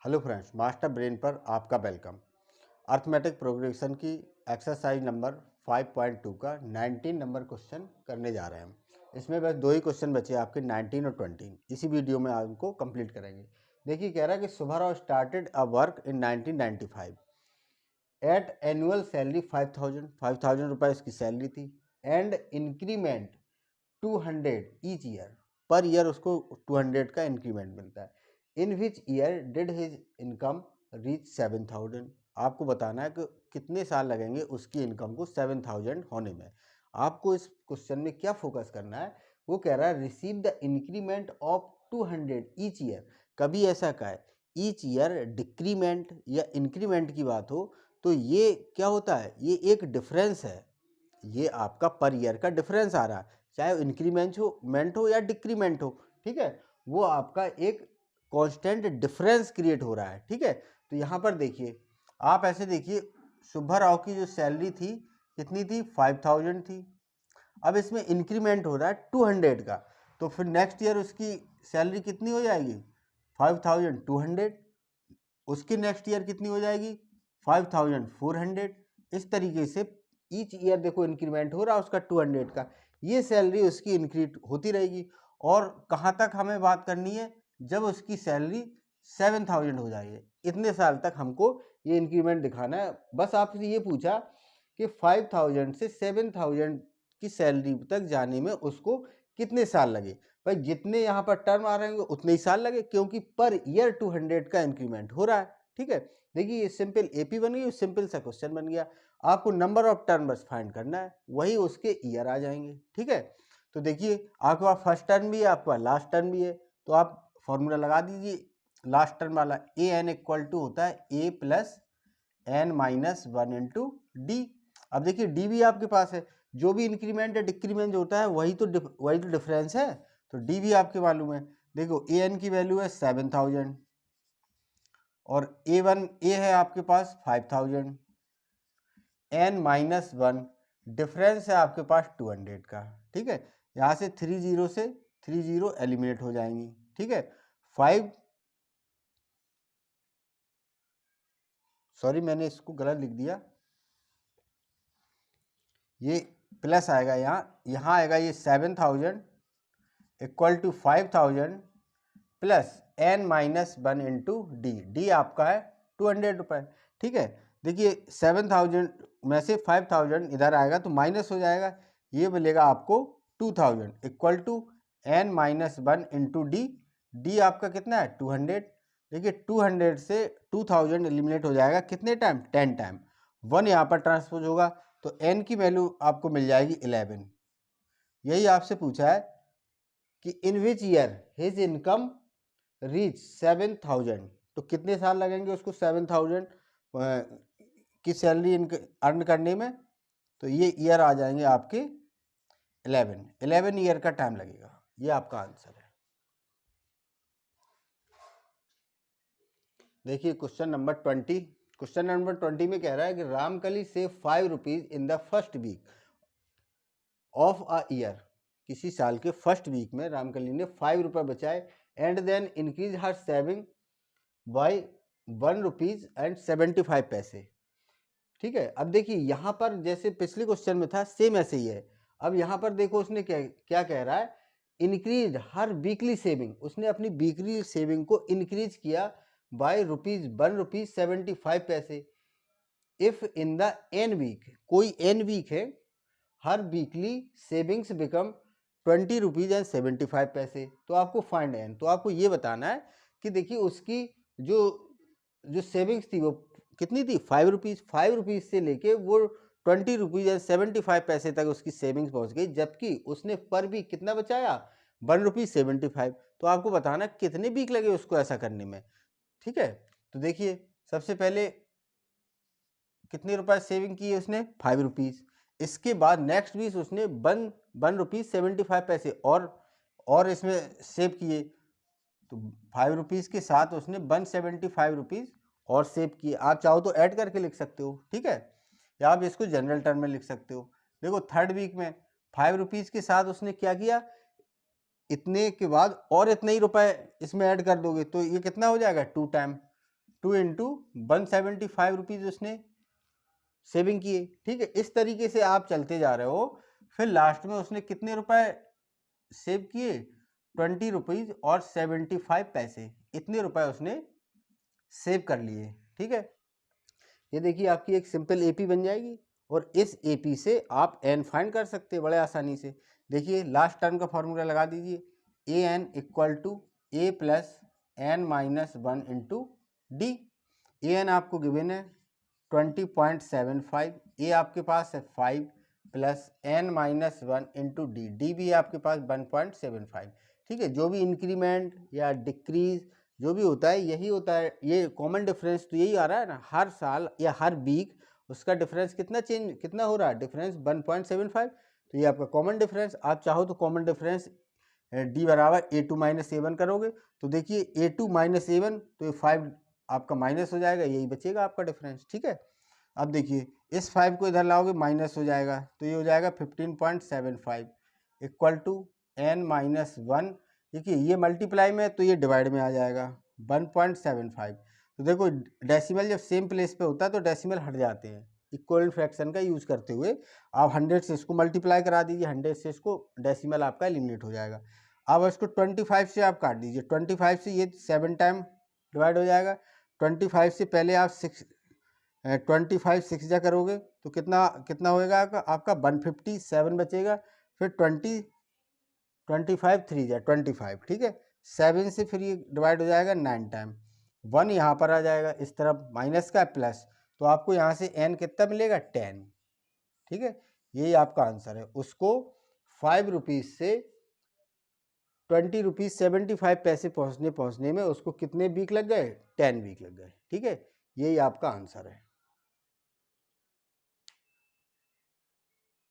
Hello friends, master brain पर आपका welcome. Arithmetic progression की एक्सरसाइज नंबर 5.2 का 19 नंबर क्वेश्चन करने जा रहे हैं। इसमें बस दो ही क्वेश्चन बचे आपके 19 और 20। इसी वीडियो में आप उनको कंप्लीट करेंगे। देखिए, कह रहा है कि Subbarao started a work in 1995 at annual salary 5,000 रुपये इसकी सैलरी थी एंड इंक्रीमेंट 200 ईच ईयर। पर ईयर उसको 200 का इंक्रीमेंट मिलता है। In which year did his income reach 7,000। आपको बताना है कि कितने साल लगेंगे उसकी इनकम को 7,000 होने में। आपको इस क्वेश्चन में क्या फोकस करना है, वो कह रहा है receive the increment of 200 each year. कभी ऐसा कहा है ईच ईयर डिक्रीमेंट या इंक्रीमेंट की बात हो तो ये क्या होता है, ये एक डिफरेंस है। ये आपका पर ईयर का डिफरेंस आ रहा है, चाहे इंक्रीमेंट हो या डिक्रीमेंट हो, ठीक है। वो आपका एक कांस्टेंट डिफरेंस क्रिएट हो रहा है, ठीक है। तो यहाँ पर देखिए, आप ऐसे देखिए, सुब्बा राव की जो सैलरी थी कितनी थी, 5,000 थी। अब इसमें इंक्रीमेंट हो रहा है 200 का, तो फिर नेक्स्ट ईयर उसकी सैलरी कितनी हो जाएगी, 5,200। उसकी नेक्स्ट ईयर कितनी हो जाएगी, 5,400। इस तरीके से ईच ईयर देखो इंक्रीमेंट हो रहा है उसका 200 का। ये सैलरी उसकी इंक्रीज होती रहेगी। और कहाँ तक हमें बात करनी है, जब उसकी सैलरी 7,000 हो जाएगी। इतने साल तक हमको ये इंक्रीमेंट दिखाना है। बस आपसे ये पूछा कि 5,000 से 7,000 की सैलरी तक जाने में उसको कितने साल लगे। भाई जितने यहाँ पर टर्म आ रहे हैं उतने ही साल लगे, क्योंकि पर ईयर 200 का इंक्रीमेंट हो रहा है, ठीक है। देखिए, ये सिंपल एपी बन गई, सिंपल सा क्वेश्चन बन गया। आपको नंबर ऑफ टर्म बस फाइंड करना है, वही उसके ईयर आ जाएंगे, ठीक है। तो देखिए, आपके पास फर्स्ट टर्म भी है, आपके पास लास्ट टर्म भी है, तो आप फॉर्मूला लगा दीजिए। लास्ट टर्म वाला ए एन इक्वल टू होता है A plus N minus 1 into D. अब देखिए, डी भी आपके पास है। जो भी इंक्रीमेंट या डिक्रीमेंट होता है वही तो डिफरेंस है। तो डी भी आपके मालूम है। देखो, ए एन की वैल्यू है 7,000 और ए है आपके पास 5,000। एन माइनस 1 डिफरेंस है आपके पास 200 का, ठीक है। यहाँ से 30 से 30 एलिमिनेट हो जाएंगी, ठीक है। 5 सॉरी, मैंने इसको गलत लिख दिया। ये प्लस आएगा, यहाँ आएगा ये 7,000 equal to 5,000 plus N minus 1 into D. D आपका है 200 रुपये, ठीक है। देखिए, 7,000 में से 5,000 इधर आएगा तो माइनस हो जाएगा, ये मिलेगा आपको 2,000 equal to n minus 1 into D. D आपका कितना है, 200। देखिए, 200 से 2,000 एलिमिनेट हो जाएगा कितने टाइम, 10 टाइम। 1 यहाँ पर ट्रांसपोज होगा तो एन की वैल्यू आपको मिल जाएगी 11। यही आपसे पूछा है कि in which year his income reach 7,000। तो कितने साल लगेंगे उसको 7,000 की सैलरी अर्न करने में। तो ये ईयर आ जाएंगे आपके 11 ईयर का टाइम लगेगा। ये आपका आंसर है। देखिए, क्वेश्चन नंबर 20। क्वेश्चन नंबर 20 में कह रहा है कि Ramkali save 5 rupees in the first week of a year. किसी साल के फर्स्ट वीक में रामकली ने 5 रुपये बचाए एंड देन इंक्रीज हर सेविंग बाई 1 रुपीज एंड 75 पैसे, ठीक है। अब देखिए, यहाँ पर जैसे पिछले क्वेश्चन में था सेम ऐसे ही है। अब यहाँ पर देखो उसने क्या क्या कह रहा है, इंक्रीज हर वीकली सेविंग। उसने अपनी वीकली सेविंग को इंक्रीज किया बाय रुपीज 1 रुपीज 75 पैसे। If in the N week, कोई एन वीक है, हर weekly savings become 20 rupees and 75 पैसे। तो आपको फाइंड एन। तो आपको ये बताना है कि देखिए, उसकी जो जो सेविंग्स थी वो कितनी थी, 5 रुपीज़। 5 रुपीज़ से लेके वो 20 रुपीज़ एंड 75 पैसे तक उसकी सेविंग्स पहुंच गई, जबकि उसने पर वीक कितना बचाया, 1 रुपीज़ 75। तो आपको बताना कितने वीक लगे उसको ऐसा करने में, ठीक है। तो देखिए, सबसे पहले कितने रुपए सेविंग की है उसने, 5 रुपीज़। इसके बाद नेक्स्ट वीक उसने 1 रुपीज़ 75 पैसे और इसमें सेव किए। तो 5 रुपीज़ के साथ उसने 175 रुपीज़ और सेव किए। आप चाहो तो ऐड करके लिख सकते हो, ठीक है, या आप इसको जनरल टर्म में लिख सकते हो। देखो, थर्ड वीक में 5 रुपीज़ के साथ उसने क्या किया, इतने के बाद और इतने ही रुपए इसमें ऐड कर दोगे तो ये कितना हो जाएगा, 2 टाइम। 2 इंटू 175 रुपीज़ उसने सेविंग किए। ठीक है, इस तरीके से आप चलते जा रहे हो। फिर लास्ट में उसने कितने रुपए सेव किए? 20 रुपीज़ और 75 पैसे, इतने रुपए उसने सेव कर लिए। ठीक है, ये देखिए आपकी एक सिंपल एपी बन जाएगी और इस एपी से आप एन फाइंड कर सकते हैं बड़े आसानी से। देखिए लास्ट टर्म का फॉर्मूला लगा दीजिए, A N equal to A plus N minus 1 into D. A N आपको गिवन है 20.75, ए आपके पास है 5 plus N minus 1 into D, D भी आपके पास 1.75। ठीक है, जो भी इंक्रीमेंट या डिक्रीज जो भी होता है यही होता है। ये कॉमन डिफरेंस तो यही आ रहा है ना, हर साल या हर वीक उसका डिफरेंस कितना हो रहा है? डिफरेंस 1.75। तो ये आपका कॉमन डिफरेंस। आप चाहो तो कॉमन डिफरेंस डी बराबर A2 माइनस A1 करोगे तो देखिए A2 माइनस A1, तो ये 5 आपका माइनस हो जाएगा, यही बचेगा आपका डिफरेंस। ठीक है, अब देखिए इस 5 को इधर लाओगे माइनस हो जाएगा, तो ये हो जाएगा 15.75 इक्वल टू n माइनस 1। देखिए ये मल्टीप्लाई में तो ये डिवाइड में आ जाएगा 1.75। तो देखो डेसिमल जब सेम प्लेस पे होता है तो डेसिमल हट जाते हैं। इक्वल फ्रैक्शन का यूज़ करते हुए आप 100 से इसको मल्टीप्लाई करा दीजिए, 100 से इसको, डेसिमल आपका एलिमिनेट हो जाएगा। अब इसको 25 से आप काट दीजिए, 25 से ये 7 टाइम डिवाइड हो जाएगा। 25 से पहले आप 25 6 जा करोगे तो कितना कितना होएगा आपका 157 बचेगा। फिर 25 3 जा 25। ठीक है, 7 से फिर ये डिवाइड हो जाएगा 9 टाइम, 1 यहाँ पर आ जाएगा, इस तरफ माइनस का प्लस, तो आपको यहाँ से n कितना मिलेगा? 10। ठीक है, यही आपका आंसर है। उसको 5 रुपीज़ से 20 रुपीज़ 75 पैसे पहुँचने में उसको कितने वीक लग गए? 10 वीक लग गए। ठीक है, यही आपका आंसर है।